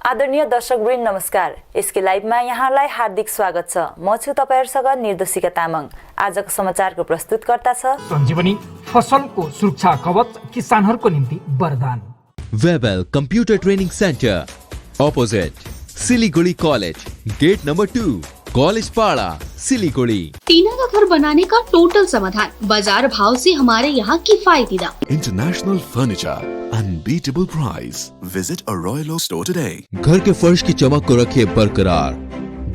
आदरणीय दर्शकवृन्द नमस्कार। यसकै लाइभमा यहाँलाई हार्दिक स्वागत छ। म छु तपाईहरुसँग निर्देशिका तामाङ। आजको समाचारको प्रस्तुतकर्ता छ सञ्जीवनी फसलको सुरक्षा कवच किसानहरुको निम्ति वरदान। वेबल computer training centre opposite Siliguri college, gate number 2, college Para, Siliguri. टीना का घर बनाने का टोटल समाधान, बाजार भाव से हमारे यहाँ किफायती दाम। International furniture, unbeatable price. Visit a royal store today. घर के फर्श की चमक को रखिए बरकरार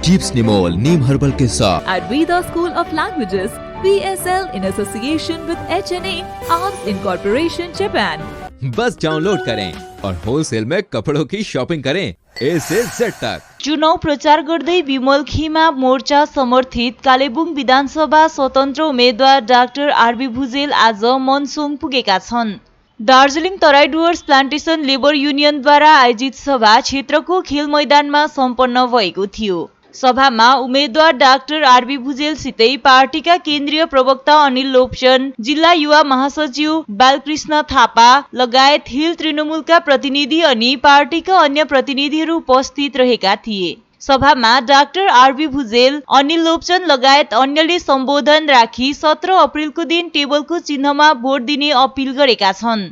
जीप्स निमोल नीम हर्बल के साथ। At Veda School of Languages, VSL in association with HNA Arms Incorporation Japan. Bus download करें और होलसेल में कपड़ों की शॉपिंग करें A से Z तक। चुनाव प्रचार गर्दै विमलखीमा मोर्चा समर्थित कालेबुङ विधानसभा स्वतन्त्र उम्मेद्वार डाक्टर आरबी भुजेल आज मनसोङ पुगेका छन्। दार्जिलिङ तराई डुवर्स प्लान्टेसन लेबर युनियनद्वारा आयोजित सभा क्षेत्रको खेल मैदानमा सम्पन्न भएको थियो। सभामा उम्मेद्वार डाक्टर आरबी भुजेलसितै पार्टीका केन्द्रीय प्रवक्ता अनिल लोप्सन, जिल्ला युवा महासचिव बालकृष्ण थापा लगायत हिल तृणमूलका प्रतिनिधि अनि पार्टीका अन्य प्रतिनिधिहरू उपस्थित रहेका थिए। सभामा डाक्टर आरबी भुजेल, अनिल लोप्सन लगायत अन्यले सम्बोधन राखी 17 अप्रिलको दिन टेबलको चिन्हमा भोट दिने अपील गरेका छन्।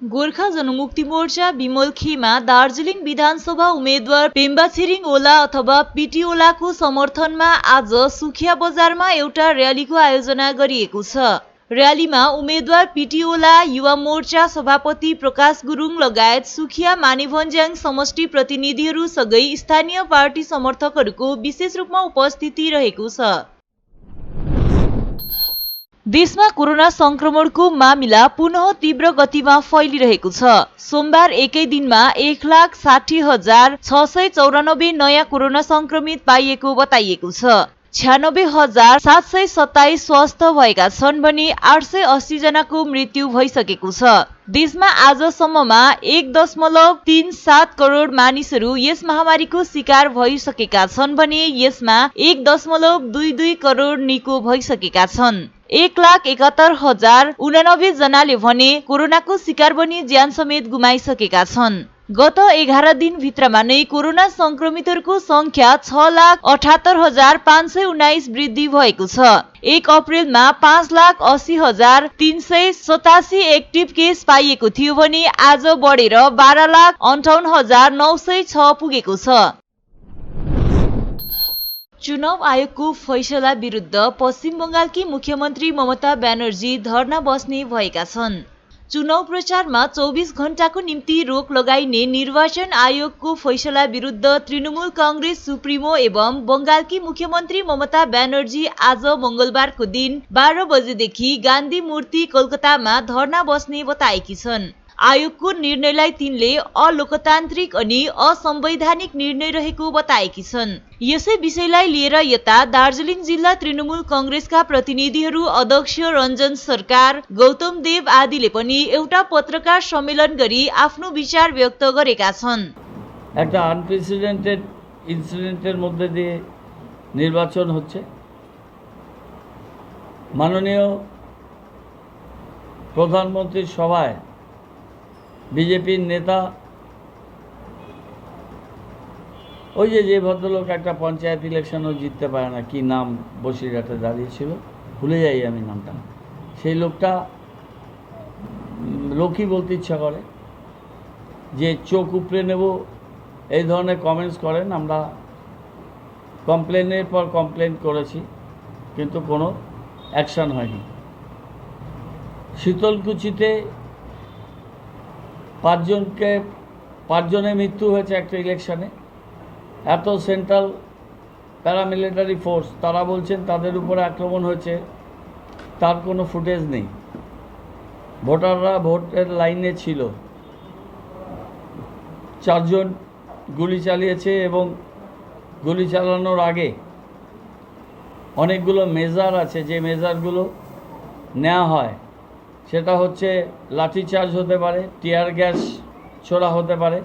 गोर्खा जनमुक्ति मोर्चा विमलखीमा दार्जिलिङ विधानसभा उम्मेद्वार पेम्बा छिरिङ ओला अथवा पिटी ओलाको समर्थनमा आज सुखिया बजारमा एउटा र्यालीको आयोजना गरिएको छ। र्यालीमा उम्मेद्वार पिटी ओला, युवा मोर्चा सभापति प्रकाश गुरुङ लगायत सुखिया मानेभन्ज्याङ समष्टि प्रतिनिधिहरू सँगै स्थानीय पार्टी समर्थकहरूको विशेष रूपमा उपस्थिति रहेको छ। देशमा कोरोना संक्रमणको मामिला पुनः तीव्र गतिमा फैलिरहेको छ। सोमबार एकै दिनमा 1,60,694 नयाँ कोरोना संक्रमित पाइएको बताइएको छ। 96,727 स्वस्थ भएका छन् भने 880 जनाको मृत्यु भइसकेको छ। देशमा आजसम्ममा 1.37 करोड मानिसहरू यस महामारीको शिकार भइसकेका छन् भने यसमा 1.22 करोड निको भइसकेका छन्। 1,71,089 जनाले भने कोरोनाको शिकार बनी ज्यान समेत गुमाइसकेका छन्। गत 11 दिन भित्रमा नै कोरोना संक्रमितहरूको संख्या 6,78,519 वृद्धि भएको छ। 1 अप्रिलमा 5,80,387 एक्टिभ केस पाइएको थियो भने आज बढेर 12,58,906 पुगेको छ। चुनाव आयोगको फैसला विरुद्ध पश्चिम बंगालकी मुख्यमन्त्री ममता ब्यानर्जी धरना बस्ने भएका छन्। चुनाव प्रचारमा 24 घण्टाको निम्ति रोक लगाइने निर्वाचन आयोगको फैसला विरुद्ध तृणमूल कांग्रेस सुप्रिमो एवं बंगालकी मुख्यमन्त्री ममता ब्यानर्जी आज मंगलबारको दिन 12 बजेदेखि गान्धी मूर्ति कोलकातामा धरना बस्ने बताएकी छन्। आयोगको निर्णयलाई तिनले अलोकतान्त्रिक अनि असंवैधानिक निर्णय रहेको बताएकी छन्। यसै विषयलाई लिएर यता दार्जिलिङ जिल्ला तृणमूल कांग्रेसका प्रतिनिधिहरू अध्यक्ष रञ्जन सरकार, गौतम देव आदिले पनि एउटा पत्रकार सम्मेलन गरी आफ्नो विचार व्यक्त गरेका छन्। একটা আনপ্রেসিডেন্টেড ইনসিডেন্টের মধ্যে দিয়ে নির্বাচন হচ্ছে। মাননীয় প্রধানমন্ত্রীর সভায় বিজেপির নেতা ওই যে ভদ্রলোক একটা পঞ্চায়েত ইলেকশনও জিততে পারে না, কি নাম বসিরহাটে দাঁড়িয়েছিল, ভুলে যাই আমি নামটা, সেই লোকটা লোকই বলতে ইচ্ছা করে যে চোখ উপড়ে নেব এই ধরনের কমেন্টস করেন। আমরা কমপ্লেনের পর কমপ্লেন করেছি কিন্তু কোনো অ্যাকশন হয়নি। শীতলকুচিতে 5 জনের মৃত্যু হয়েছে একটা ইলেকশনে। এত সেন্ট্রাল প্যারামিলিটারি ফোর্স, তারা বলছেন তাদের উপরে আক্রমণ হয়েছে, তার কোনো ফুটেজ নেই। ভোটাররা ভোটের লাইনে ছিল, 4 জন গুলি চালিয়েছে এবং গুলি চালানোর আগে অনেকগুলো মেজার আছে, যে মেজারগুলো নেওয়া হয় সেটা হচ্ছে লাঠিচার্জ হতে পারে, টিয়ার গ্যাস ছোড়া হতে পারে,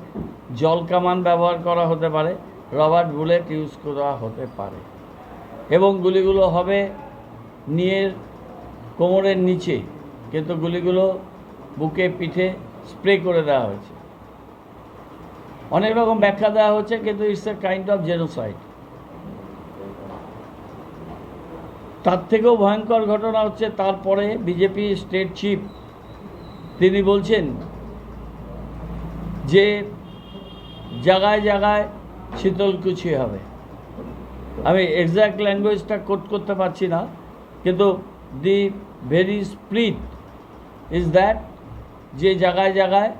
জল কামান ব্যবহার করা হতে পারে, রবার বুলেট ইউজ করা হতে পারে এবং গুলিগুলো হবে নিয়ে কোমরের নিচে, কিন্তু গুলিগুলো বুকে পিঠে স্প্রে করে দেওয়া হয়েছে। অনেক রকম ব্যাখ্যা দেওয়া হচ্ছে, কিন্তু it's a kind of genocide. তার থেকেও ভয়ঙ্কর ঘটনা হচ্ছে, তারপরে বিজেপি স্টেট চিফ তিনি বলছেন যে জায়গায় জায়গায় শীতলকুচি হবে। আমি এক্স্যাক্ট ল্যাঙ্গুয়েজটা কোট করতে পারছি না, কিন্তু the very spirit is that যে জায়গায় জায়গায়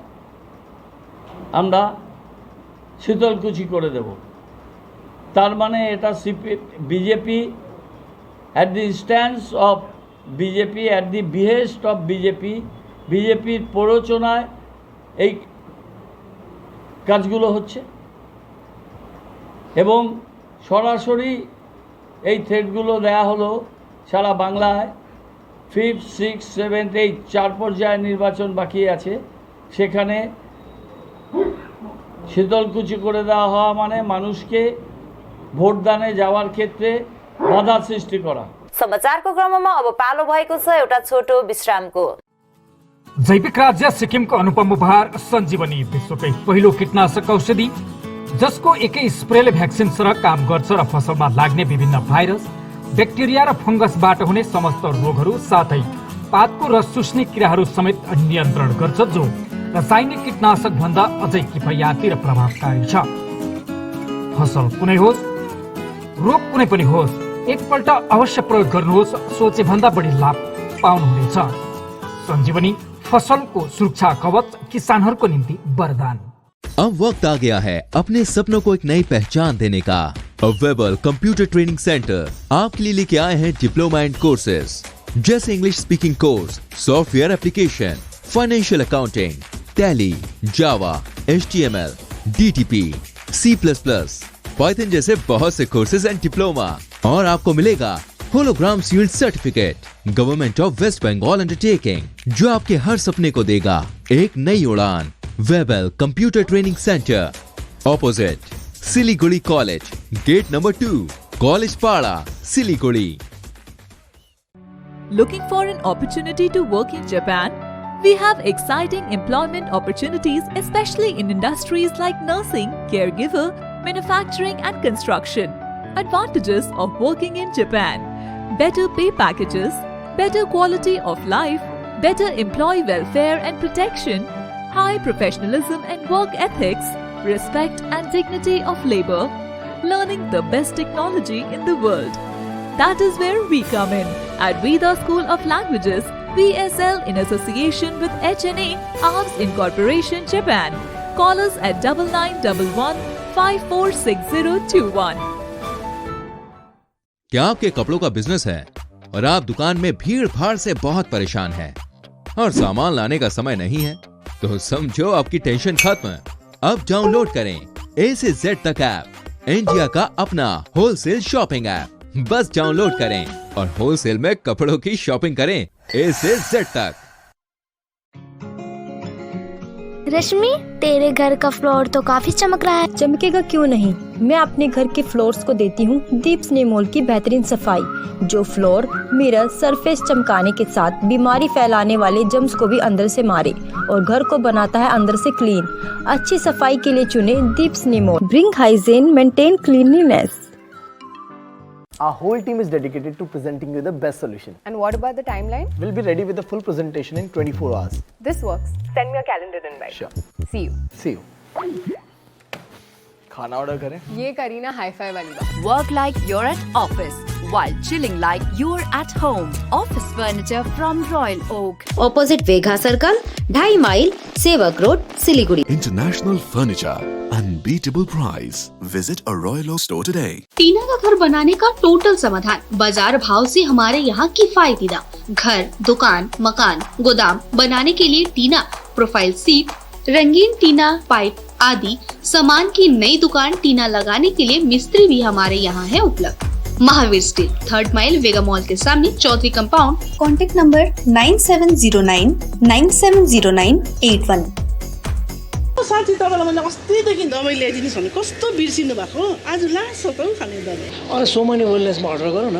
আমরা শীতলকুচি করে দেব। তার মানে এটা BJP at the stance of BJP, at the behest of BJP, বিজেপির প্ররোচনায় এই কাজগুলো হচ্ছে এবং সরাসরি এই থ্রেটগুলো দেয়া হলো সারা বাংলায়। 5th, 6th, 7th, 8 4 পর্যায়ে নির্বাচন বাকি আছে, সেখানে শীতলকুচি করে দেওয়া হওয়া মানে মানুষকে ভोटदाने जावार क्षेत्रे बाधा सृष्टि करा। समाचारको क्रममा अब पालो भएको छ एउटा छोटो विश्रामको। जैविक राज्य सिक्किमको अनुपम उपहार सञ्जीवनी, विश्वकै पहिलो कीटनाशक औषधि जसको एकै स्प्रेले भ्याक्सिन सर काम गर्छ र फसलमा लाग्ने विभिन्न भाइरस, ब्याक्टेरिया र फंगसबाट हुने समस्त रोगहरू साथै पातको रस चुस्ने किराहरू समेत नियन्त्रण गर्छ, जो रासायनिक कीटनाशक भन्दा अझै किफायती र प्रभावकारी छ। फसल कुनै होस्, रोग कुनै पनि होस्, एकपल्ट अवश्य प्रयोग गर्नुहोस्, सोचे भन्दा बढी लाभ पाउनुहुनेछ। सञ्जीवनी फसलको सुरक्षा कवच, किसानहरूको निम्ति वरदान। अब वक्त आ गया है अपने सपनों को एक नई पहचान देने का। वेबल कंप्यूटर ट्रेनिंग सेंटर आपके लिए लेके आए हैं डिप्लोमा एंड कोर्सेज जैसे English speaking course, software application, financial accounting, Tally, Java, HTML, DTP, C++, Python जैसे बहुत से कोर्सेज एंड डिप्लोमा। और आपको मिलेगा hologram sealed certificate government of West Bengal undertaking, जो आपके हर सपने को देगा एक नई उड़ान। वेबल computer training centre, opposite Siliguri college, gate number 2, college Para, Siliguri. Looking for an opportunity to work in Japan? We have exciting employment opportunities, especially in industries like nursing, caregiver, manufacturing and construction. Advantages of working in Japan: better pay packages, better quality of life, better employee welfare and protection, high professionalism and work ethics, respect and dignity of labor, learning the best technology in the world. That is where we come in at Veda School of Languages, VSL, in association with HNA Arms Incorporation, Japan. Call us at 9911546021. क्या आपके कपड़ों का business है और आप दुकान में भीड़ भाड़ से बहुत परेशान हैं और सामान लाने का समय नहीं है? तो समझो आपकी टेंशन खत्म। अब डाउनलोड करें A से Z तक ऐप, इंडिया का अपना होलसेल शॉपिंग ऐप। बस डाउनलोड करें और होलसेल में कपड़ों की शॉपिंग करें A से Z तक। रश्मि, तेरे घर का फ्लोर तो काफी चमक रहा है। चमकेगा क्यों नहीं, मैं अपने घर के फ्लोर्स को देती हूँ दीप स्नेमोल की बेहतरीन सफाई, जो फ्लोर मिरर सरफेस चमकाने के साथ बीमारी फैलाने वाले जम्स को भी अंदर से मारे और घर को बनाता है अंदर से क्लीन। अच्छी सफाई के लिए चुने दीप स्नेमोल। Bring hygiene, maintain cleanliness. Our whole team is dedicated to presenting you the best solution. And what about the timeline? We'll be ready with the full presentation in 24 hours. This works. Send me a calendar invite. Sure. See you. See you. खाना order करें? ये Kareena hi-fi वाली बात। Work like you're at office while chilling like you're at home. Office furniture from Royal Oak. Opposite Vegha Circle, 2.5 mile, सेवक road, Siliguri. International furniture, unbeatable price. Visit a Royal Oak store today. टीना का घर बनाने का total समाधान बाजार भाव से हमारे यहाँ किफायती दाम। घर, दुकान, मकान, गोदाम बनाने के लिए टीना, प्रोफाइल सीट, रंगीन टीना, पाइप आदि सामान की नई दुकान टीना लगाने के लिए मिस्त्री भी हमारे यहाँ है उपलब्ध। महावीर स्टील, 3rd माइल, वेगा मॉल के सामने, चौधरी कंपाउंड। Contact number 9709970981। साथी तपाईँलाई मैले अस्तिदेखि दबाई ल्याइदिनुहोस् भने कस्तो बिर्सिनु भएको, आज लास्ट छ त खाने दबाई। अरे सोमनी वेलनेसमा अर्डर गरौँ न,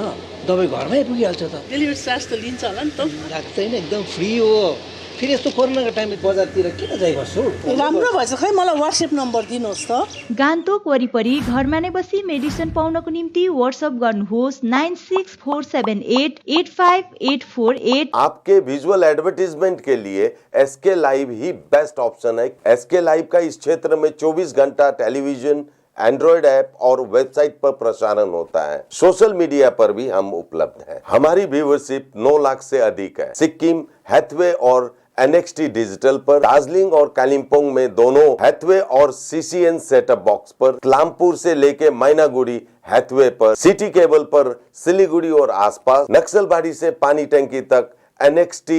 दबाई घरमै पुगिहाल्छ त। डेलिभरी चार्ज त लिन्छ होला नि त? लाग्दैन, एकदम फ्री हो। फेरि यस्तो कोरोनाको टाइममा बजारतिर किन जाइ बस्छु? राम्रो भएछ, खै मलाई व्हाट्सएप नम्बर दिनुहोस् त। गान्तोक वरिपरि घरमा नै बसी मेडिसिन पाउनको निम्ति व्हाट्सएप गर्नुहोस् 9647885848। आपके विजुअल एडवर्टीजमेंट के लिए एसके लाइव ही बेस्ट ऑप्शन है। एसके लाइव का इस क्षेत्र में 24 घंटा टेलीविजन, एंड्रॉइड ऐप और वेबसाइट पर प्रसारण होता है। सोशल मीडिया पर भी हम उपलब्ध हैं। हमारी व्यूवरशिप 9 लाख से अधिक है। सिक्किम, हैथवे और NXT डिजिटल पर, दार्जिलिंग और कालिम्पोंग में दोनों हैथवे और CCN सेटअप बॉक्स पर, क्लामपुर से लेके मैनागुड़ी हैथवे पर, सिटी केबल पर सिलीगुड़ी और आसपास, नक्सलबाड़ी से पानी टंकी तक NXT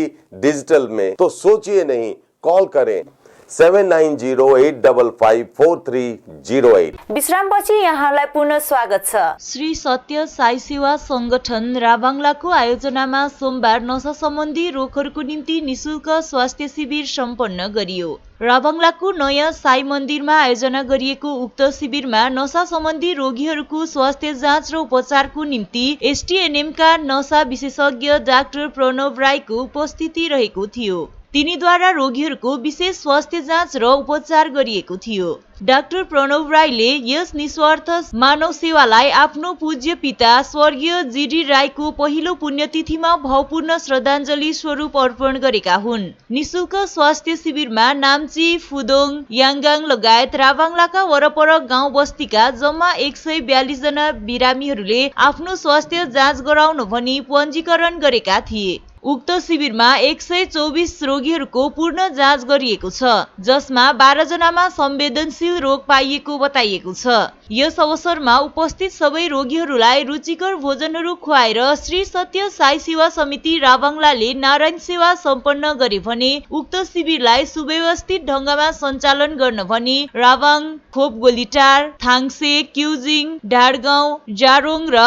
डिजिटल में। तो सोचिए नहीं, कॉल करें 7908554308। विश्रामपछि यहाँलाई पुनः स्वागत छ। श्री सत्य साई सेवा संगठन राभाङलाको आयोजनामा सोमबार नशा सम्बन्धी रोगहरूको निम्ति निशुल्क स्वास्थ्य शिविर सम्पन्न गरियो। राभाङलाको नयाँ साई मन्दिरमा आयोजना गरिएको उक्त शिविरमा नशा सम्बन्धी रोगीहरूको स्वास्थ्य जाँच र उपचारको निम्ति STNM का नशा विशेषज्ञ डाक्टर प्रणव राईको उपस्थिति रहेको थियो। तिनीद्वारा रोगीहरूको विशेष स्वास्थ्य जाँच र उपचार गरिएको थियो। डाक्टर प्रणव राईले यस निस्वार्थ मानव सेवालाई आफ्नो पूज्य पिता स्वर्गीय GD राईको पहिलो पुण्यतिथिमा भावपूर्ण श्रद्धाञ्जली स्वरूप अर्पण गरेका हुन्। निशुल्क स्वास्थ्य शिविरमा नाम्ची, फुदोङ, याङगाङ लगायत राभाङलाका वरपर गाउँ बस्तीका जम्मा 142 जना बिरामीहरूले आफ्नो स्वास्थ्य जाँच गराउन भनी पञ्जीकरण गरेका थिए। उक्त शिविरमा 124 रोगीहरूको पूर्ण जाँच गरिएको छ, जसमा 12 जनामा संवेदनशील रोग पाइएको बताइएको छ। यस अवसरमा उपस्थित सबै रोगीहरूलाई रुचिकर भोजनहरू खुवाएर श्री सत्य साई सेवा समिति राभाङलाले नारायण सेवा सम्पन्न गरे भने उक्त शिविरलाई सुव्यवस्थित ढंगमा सञ्चालन गर्न भनी राभाङ, खोपगोलीटार, थाङसे, क्युजिङ, ढाडगाउँ, जारोङ र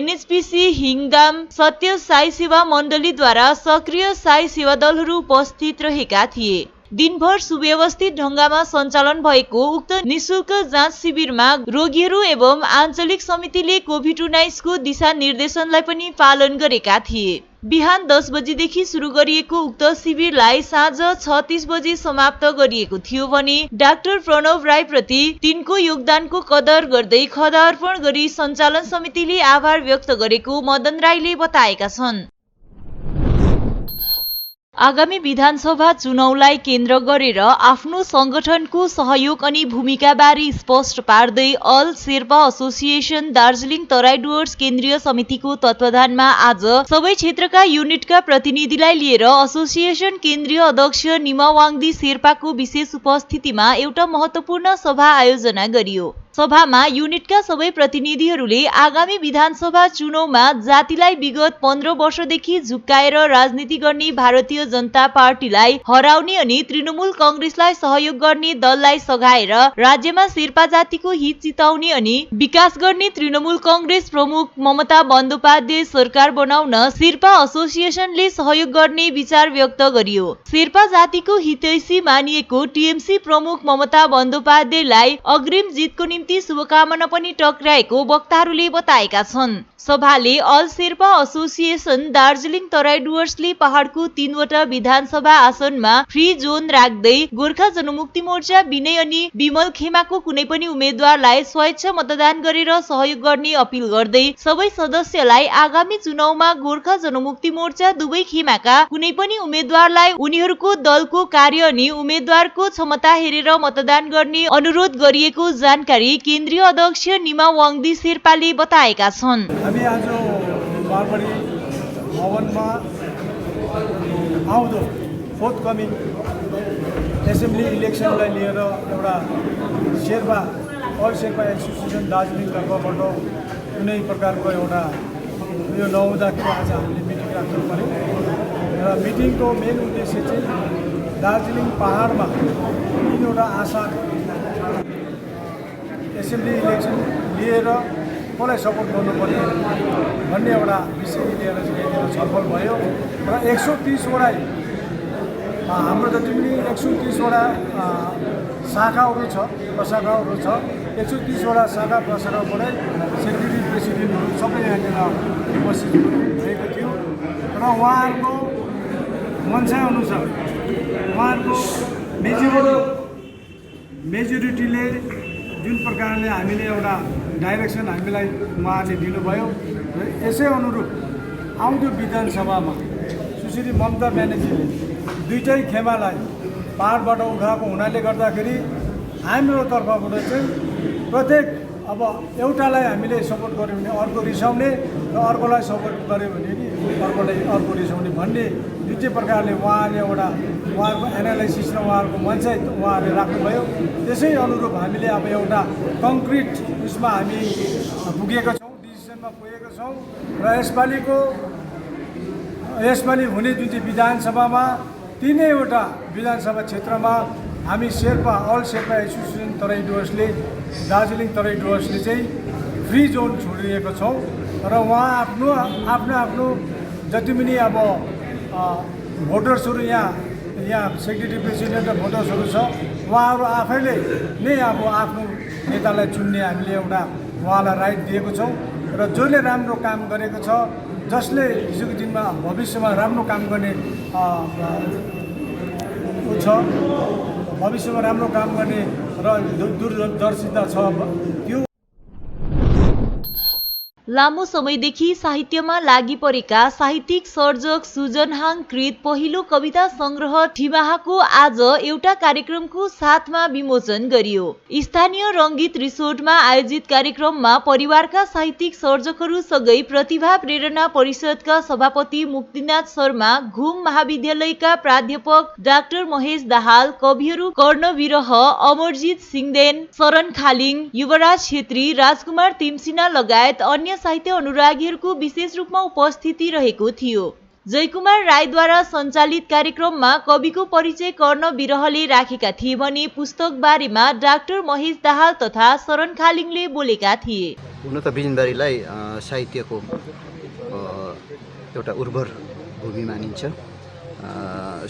NHPC हिङदाम सत्य साई सेवा मण्डलीद्वारा सक्रिय साई सेवा दलहरू उपस्थित रहेका थिए। दिनभर सुव्यवस्थित ढंगमा सञ्चालन भएको उक्त निशुल्क जाँच शिविरमा रोगीहरू एवं आञ्चलिक समितिले कोभिड-19 को दिशा निर्देशनलाई पनि पालन गरेका थिए। बिहान 10 बजेदेखि सुरु गरिएको उक्त शिविरलाई साँझ 6:30 बजे समाप्त गरिएको थियो भने डाक्टर प्रणव राई प्रति तिनको योगदानको कदर गर्दै खदा अर्पण गरी सञ्चालन समितिले आभार व्यक्त गरेको मदन राईले बताएका छन्। आगामी विधानसभा चुनावलाई केन्द्र गरेर आफ्नो संगठनको सहयोग अनि भूमिका बारे स्पष्ट पार्दै अल शेर्पा एसोसिएसन दार्जिलिङ तराई डुवर्स केन्द्रीय समितिको तत्वावधानमा आज सबै क्षेत्रका युनिटका प्रतिनिधिलाई लिएर एसोसिएसन केन्द्रीय अध्यक्ष निमा वाङदी शेर्पाको विशेष उपस्थितिमा एउटा महत्त्वपूर्ण सभा आयोजना गरियो। सभामा युनिटका सबै प्रतिनिधिहरूले आगामी विधानसभा चुनावमा जातिलाई विगत 15 वर्षदेखि झुक्काएर राजनीति गर्ने भारतीय जनता पार्टीलाई हराउने अनि तृणमूल कंग्रेसलाई सहयोग गर्ने दललाई सघाएर राज्यमा शेर्पा जातिको हित चिताउने अनि विकास गर्ने तृणमूल कंग्रेस प्रमुख ममता बन्द सरकार बनाउन शेर्पा एसोसिएसनले सहयोग गर्ने विचार व्यक्त गरियो। शेर्पा जातिको हितैषी मानिएको TMC प्रमुख ममता बन्द अग्रिम जितको निम्ति शुभकामना पनि टक्राएको वक्ताहरूले बताएका छन्। सभाले अल शेर्पा एसोसिएसन दार्जिलिङ तराई डुवर्सले पहाडको 3वटा विधानसभा आसनमा फ्री जोन राख्दै गोर्खा जनमुक्ति मोर्चा विनय अनि विमल खेमाको कुनै पनि उम्मेद्वारलाई स्वेच्छा मतदान गरेर सहयोग गर्ने अपील गर्दै सबै सदस्यलाई आगामी चुनावमा गोर्खा जनमुक्ति मोर्चा दुवै खेमाका कुनै पनि उम्मेद्वारलाई उनीहरूको दलको कार्य अनि उम्मेद्वारको क्षमता हेरेर मतदान गर्ने अनुरोध गरिएको जानकारी केन्द्रीय अध्यक्ष निमा वाङदी शेर्पाले बताएका छन्। हामी आज बारबडी भवनमा आउँदो फोर्थ कमिङ एसेम्ब्ली इलेक्सनलाई लिएर एउटा शेर्पा अल शेर्पा एसोसिएसन दार्जिलिङ तर्फबाट कुनै प्रकारको एउटा यो नहुँदाखेरि आज हामीले मिटिङ राख्नु पर्यो र मिटिङको मेन उद्देश्य चाहिँ दार्जिलिङ पहाडमा 3वटा आशा एसेम्ब्ली इलेक्सन लिएर कसलाई सपोर्ट गर्नुपर्ने भन्ने एउटा विषय लिएर चाहिँ छलफल भयो र 130वटा हाम्रो जति पनि 130वटा शाखाहरू छ प्रशाखाहरू छ 130वटा शाखा प्रशाखाबाटै सेक्रेटरी प्रेसिडेन्टहरू सबै यहाँनिर उपस्थित भएको थियो र उहाँहरूको मनसाय अनुसार उहाँहरूको मेजोरिटीले जुन प्रकारले हामीले एउटा डाइरेक्सन हामीलाई उहाँले दिनुभयो र यसै अनुरूप आउँदो विधानसभामा सुश्री ममता ब्यानर्जीले दुईटै खेमालाई पाहाडबाट उठाएको हुनाले गर्दाखेरि हाम्रो तर्फबाट चाहिँ प्रत्येक अब एउटालाई हामीले सपोर्ट गऱ्यौँ भने अर्को रिसाउने र अर्कोलाई सपोर्ट गऱ्यो भने नि अर्कोलाई अर्को रिसाउने भन्ने जुन चाहिँ प्रकारले उहाँले एउटा उहाँहरूको एनालाइसिस र उहाँहरूको मञ्चायत उहाँहरूले राख्नुभयो त्यसै अनुरूप हामीले अब एउटा कङ्क्रिट उसमा हामी पुगेका छौँ, डिसिसनमा पुगेका छौँ र यसपालि हुने जुन चाहिँ विधानसभामा तीनैवटा विधानसभा क्षेत्रमा हामी अल शेर्पा एसोसिएसन तराई डुवर्सले दार्जिलिङ तराई डुवर्सले चाहिँ फ्री जोन छोडिरहेको छौँ र उहाँ आफ्नो जति पनि अब भोटर्सहरू यहाँ सेक्रेटरी प्रेसिडेन्ट र भोटर्सहरू छ उहाँहरू आफैले नै अब आफ्नो नेतालाई चुन्ने हामीले एउटा उहाँलाई राइट दिएको छौँ र जसले राम्रो काम गरेको छ, जसले हिजोको दिनमा भविष्यमा राम्रो काम गर्ने भविष्यमा राम्रो काम गर्ने र दूरदर्शिता छ त्यो। लामो समयदेखि साहित्यमा लागि परेका साहित्यिक सर्जक सुजनहाङ कृत पहिलो कविता संग्रह ठिमाहाको आज एउटा कार्यक्रमको साथमा विमोचन गरियो। स्थानीय रङ्गीत रिसोर्टमा आयोजित कार्यक्रममा परिवारका साहित्यिक सर्जकहरू सँगै प्रतिभा प्रेरणा परिषदका सभापति मुक्तिनाथ शर्मा, घुम महाविद्यालयका प्राध्यापक डाक्टर महेश दाहाल, कविहरू कर्ण विरह, अमरजित सिंहदेन, शरण खालिङ, युवराज छेत्री, राजकुमार तिमसिना लगायत अन्य साहित्य अनुरागीहरूको विशेष रूपमा उपस्थिति रहेको थियो। जयकुमार राईद्वारा सञ्चालित कार्यक्रममा कविको परिचय कर्ण विरहले राखेका थिए भने पुस्तक बारेमा डाक्टर महेश दाहाल तथा शरण खालिङले बोलेका थिए। हुन त बिजनबारीलाई साहित्यको एउटा उर्वर भूमि मानिन्छ।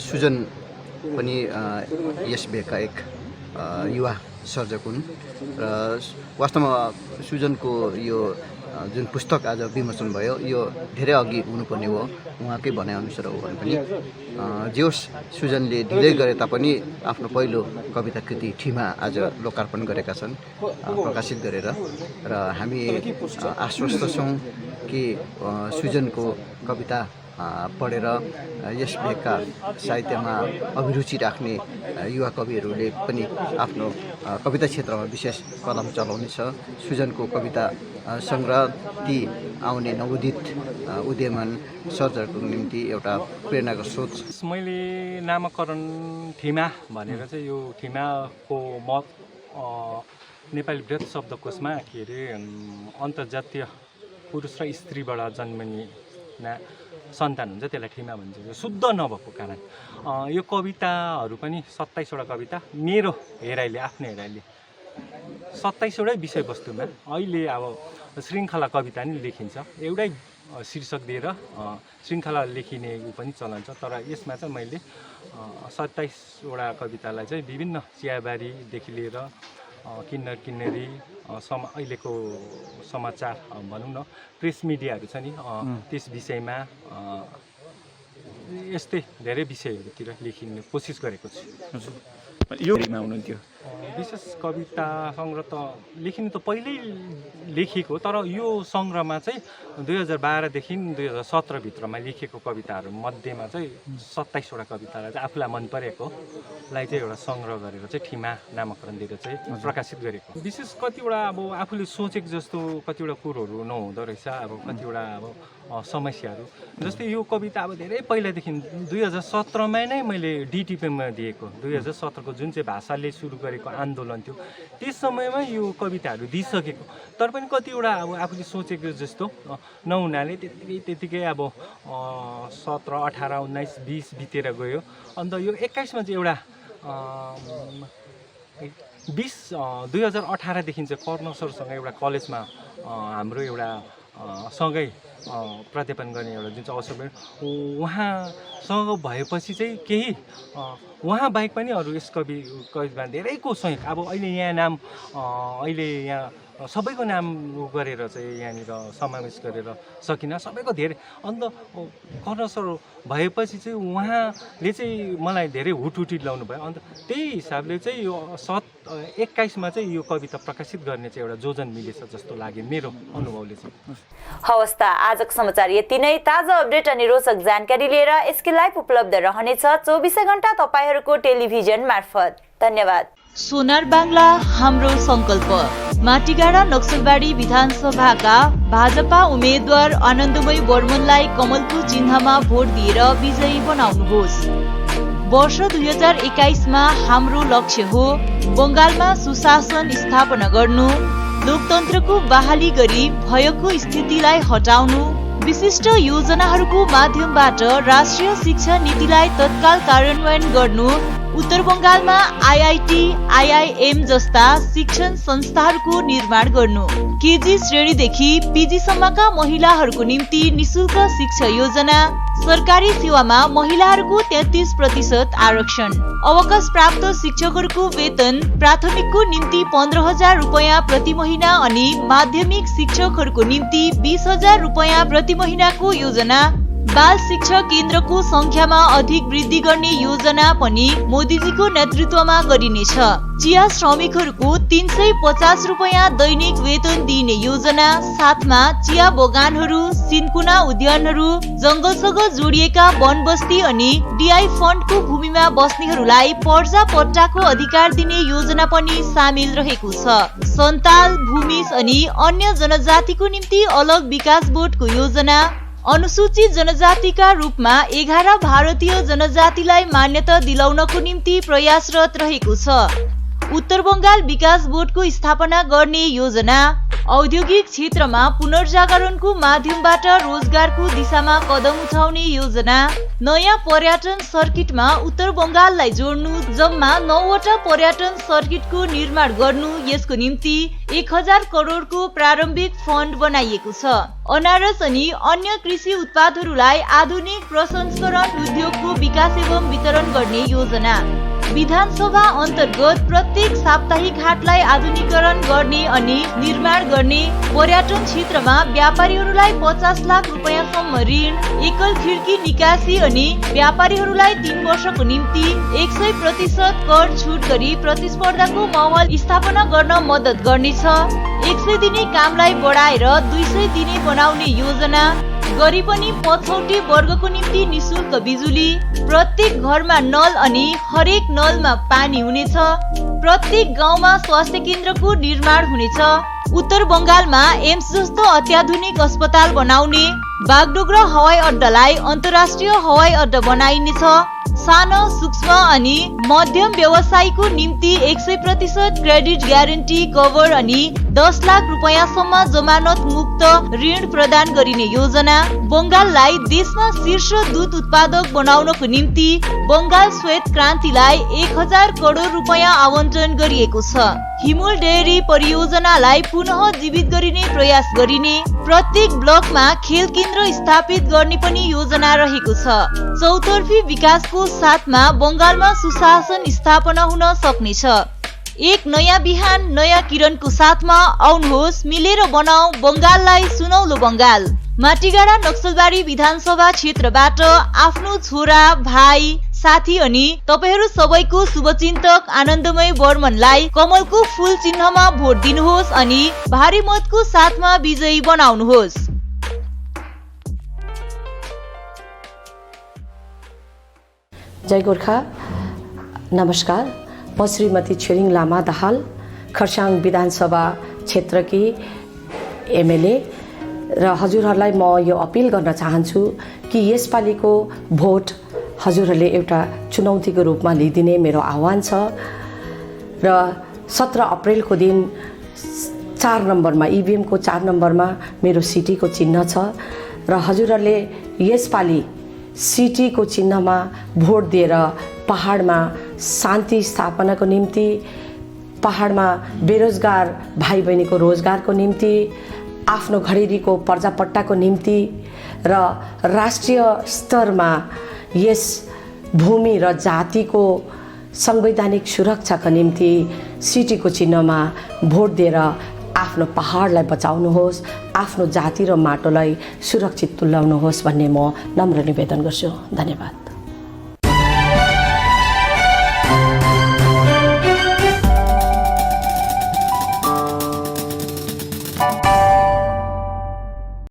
सुजन पनि यस भेगका एक युवा सर्जक हुन् र वास्तवमा सुजनको यो जुन पुस्तक आज विमोचन भयो यो धेरै अघि हुनुपर्ने हो, उहाँकै भनाइअनुसार हो भने पनि जे होस् सुजनले ढिलै गरे तापनि आफ्नो पहिलो कविता कृति ठिमा आज लोकार्पण गरेका छन् प्रकाशित गरेर, र हामी आश्वस्त छौँ कि सुजनको कविता पढेर यस भेगका साहित्यमा अभिरुचि राख्ने युवा कविहरूले पनि आफ्नो कविता क्षेत्रमा विशेष कलम चलाउनेछ। सुजनको कविता सङ्ग्रह ती आउने नवोदित उद्यमान सर्जकको निम्ति एउटा प्रेरणाको स्रोत। मैले नामकरण ठिमा भनेर चाहिँ यो ठिमाको मत नेपाली वृहत शब्दकोशमा के अरे अन्तर्जातीय पुरुष र स्त्रीबाट जन्मने सन्तान हुन्छ, त्यसलाई ठिमा भन्छ। शुद्ध नभएको कारण यो कविताहरू पनि 27वटा कविता मेरो हेराइले, आफ्नो हेराइले 27वटै विषयवस्तुमा अहिले अब श्रृङ्खला कविता नि लेखिन्छ, एउटै शीर्षक दिएर श्रृङ्खला लेखिने पनि चलन छ। तर यसमा चाहिँ मैले 27वटा कवितालाई चाहिँ विभिन्न चियाबारीदेखि लिएर किन्नर किन्नरी अहिलेको समाचार भनौँ न, प्रेस मिडियाहरू छ नि, त्यस विषयमा यस्तै धेरै विषयहरूतिर लेखिने कोसिस गरेको छु। योमा हुनुहुन्थ्यो विशेष कविता सङ्ग्रह त लेखिनु त पहिल्यै लेखिएको, तर यो सङ्ग्रहमा चाहिँ 2012देखि 2017 भित्रमा लेखिएको कविताहरू मध्येमा चाहिँ 27वटा कवितालाई चाहिँ आफूलाई मन परेकोलाई चाहिँ एउटा सङ्ग्रह गरेर चाहिँ ठिमा नामकरण दिएर चाहिँ प्रकाशित गरेको। विशेष कतिवटा अब आफूले सोचेको जस्तो कतिवटा कुरोहरू नहुँदो रहेछ, अब कतिवटा अब समस्याहरू, जस्तै यो कविता अब धेरै पहिलादेखि 2017मा नै मैले डिटिपीमा दिएको, 2017को जुन चाहिँ भाषाले सुरु गरेको आन्दोलन थियो त्यस समयमा यो कविताहरू दिइसकेको, तर पनि कतिवटा अब आफूले सोचेको जस्तो नहुनाले त्यतिकै अब 17, 18, 19, 20 बितेर गयो। अन्त यो 21मा चाहिँ एउटा 2018देखि चाहिँ कर्ण सरसँग एउटा कलेजमा हाम्रो एउटा सँगै प्राध्यापन गर्ने एउटा जुन चाहिँ अवसर भयो, उहाँसँग भएपछि चाहिँ केही उहाँ बाहेक पनि अरू यस कविमा धेरैको सहयोग, अब अहिले यहाँ नाम अहिले यहाँ सबैको नाम गरेर चाहिँ यहाँनिर समावेश गरेर सकिनँ सबैको धेरै अन्त कर्ण सर भएपछि चाहिँ उहाँले चाहिँ मलाई धेरै हुटहुटी ल्याउनु भयो अन्त त्यही हिसाबले चाहिँ यो 21मा चाहिँ यो कविता प्रकाशित गर्ने चाहिँ एउटा जोजन मिलेछ जस्तो लाग्यो मेरो अनुभवले चाहिँ। हवस् त आजको समाचार यति नै। ताजा अपडेट अनि रोचक जानकारी लिएर एसके लाइभ उपलब्ध रहनेछ 24 घण्टा तपाईहरूको टेलिभिजन मार्फत। धन्यवाद। सोनार बाङ्ला हाम्रो संकल्प। माटीगाडा नक्सलबाडी विधानसभाका भाजपा उम्मेद्वार आनन्दमय बर्मनलाई कमलको चिन्हमा भोट दिएर विजयी बनाउनुहोस्। वर्ष 2021मा हाम्रो लक्ष्य हो बंगालमा सुशासन स्थापना गर्नु, लोकतन्त्रको बहाली गरी भएको स्थितिलाई हटाउनु, विशिष्ट योजनाहरूको माध्यमबाट राष्ट्रिय शिक्षा नीतिलाई तत्काल कार्यान्वयन गर्नु, उत्तर बंगालमा आईआईटी, आईआईएम जस्ता शिक्षण संस्थाहरूको निर्माण गर्नु, केजी श्रेणीदेखि पीजी सम्मका महिलाहरूको निम्ति निशुल्क शिक्षा योजना, सरकारी सेवामा महिलाहरूको 33% आरक्षण, अवकाश प्राप्त शिक्षकहरूको वेतन प्राथमिकको निम्ति 15,000 रुपैयाँ प्रति महिना अनि माध्यमिक शिक्षकहरूको निम्ति 20,000 रुपैयाँ प्रति महिनाको योजना, बाल शिक्षा केन्द्रको संख्यामा अधिक वृद्धि गर्ने योजना पनि मोदीजीको नेतृत्वमा गरिनेछ। चिया श्रमिकहरूको 350 रुपैयाँ दैनिक वेतन दिने योजना, साथमा चिया बगानहरू, सिन्कुना उद्यानहरू, जंगलसँग जोडिएका वन बस्ती अनि डीआई फन्डको भूमिमा बस्नेहरूलाई पर्जा पट्टाको अधिकार दिने योजना पनि सामेल रहेको छ। सन्ताल, भूमिज अनि अन्य जनजातिको निम्ति अलग विकास बोर्डको योजना, अनुसूचित जनजातिका रूपमा 11 भारतीय जनजातिलाई मान्यता दिलाउनको निम्ति प्रयासरत रहेको छ। उत्तर बंगाल विकास बोर्डको स्थापना गर्ने योजना, औद्योगिक क्षेत्रमा पुनर्जागरणको माध्यमबाट रोजगारको दिशामा कदम उठाउने योजना, नयाँ पर्यटन सर्किटमा उत्तर बंगाललाई जोड्नु, जम्मा 9वटा पर्यटन सर्किटको निर्माण गर्नु, यसको निम्ति 1000 करोडको प्रारम्भिक फन्ड बनाइएको छ। अनारस अनि अन्य कृषि उत्पादहरूलाई आधुनिक प्रसंस्करण उद्योगको विकास एवं वितरण गर्ने योजना, विधानसभा अन्तर्गत प्रत्येक साप्ताहिक हाटलाई आधुनिकीकरण गर्ने अनि निर्माण गर्ने, पर्यटन क्षेत्रमा व्यापारीहरूलाई 50 लाख रुपैयाँसम्म ऋण, एकल खिड्की निकासी अनि व्यापारीहरूलाई 3 वर्षको निम्ति 100% कर छुट गरी प्रतिस्पर्धाको माहौल स्थापना गर्न मद्दत गर्नेछ। 100 दिने कामलाई बढाएर 200 दिने बनाउने योजना, गरिब अनि पछौटे वर्गको निम्ति निशुल्क बिजुली, प्रत्येक घरमा नल अनि हरेक नलमा पानी हुनेछ, प्रत्येक गाउँमा स्वास्थ्य केन्द्रको निर्माण हुनेछ, उत्तर बंगालमा एम्स जस्तो अत्याधुनिक अस्पताल बनाउने, बागडोगरा हवाई अड्डालाई अन्तर्राष्ट्रिय हवाई अड्डा बनाइनेछ, सानो सूक्ष्म अनि मध्यम व्यवसायको निम्ति 100% क्रेडिट ग्यारेन्टी कभर अनि 10 लाख रुपैयाँसम्म जमानत मुक्त ऋण प्रदान गरिने योजना, बंगाललाई देशमा शीर्ष दूध उत्पादक बनाउनको निम्ति बंगाल श्वेत क्रान्तिलाई 1000 करोड रुपैयाँ आवन्टन गरिएको छ। हिमुल डेयरी परियोजनालाई पुनः जीवित गरिने प्रयास गरिने, प्रत्येक ब्लकमा खेल केन्द्र स्थापित गर्ने पनि योजना रहेको छ। चौतर्फी विकासको साथमा बंगालमा सुशासन स्थापना हुन सक्नेछ। एक नयाँ बिहान नयाँ किरणको साथमा आउनुहोस्, मिलेर बनाऊ बंगाललाई सुनौलो बंगाल। माटीगाडा नक्सलबाडी विधानसभा क्षेत्रबाट आफ्नो छोरा, भाइ, साथी अनि तपाईहरू सबैको शुभचिन्तक आनन्दमय बर्मनलाई कमलको फूल चिन्हमा भोट दिनुहोस् अनि भारी मतको साथमा विजयी बनाउनुहोस्। जय गोर्खा, नमस्कार। म श्रीमती छिरिङ लामा दाहाल, खरसाङ विधानसभा क्षेत्रकी एमएलए र हजुरहरूलाई म यो अपिल गर्न चाहन्छु कि यसपालिको भोट हजुरहरूले एउटा चुनौतीको रूपमा लिइदिने मेरो आह्वान छ र 17 अप्रेलको दिन 4 नम्बरमा इभिएमको 4 नम्बरमा मेरो सिटीको चिन्ह छ र हजुरहरूले यसपालि सिटीको चिन्हमा भोट दिएर पहाडमा शान्ति स्थापनाको निम्ति, पहाडमा बेरोजगार भाइ बहिनीको रोजगारको निम्ति, आफ्नो घरेरीको पर्जापट्टाको निम्ति र राष्ट्रिय स्तरमा यस भूमि र जातिको संवैधानिक सुरक्षाका निम्ति सिटीको चिन्हमा भोट दिएर आफ्नो पहाडलाई बचाउनुहोस्, आफ्नो जाति र माटोलाई सुरक्षित तुल्याउनुहोस् भन्ने म नम्र निवेदन गर्छु। धन्यवाद।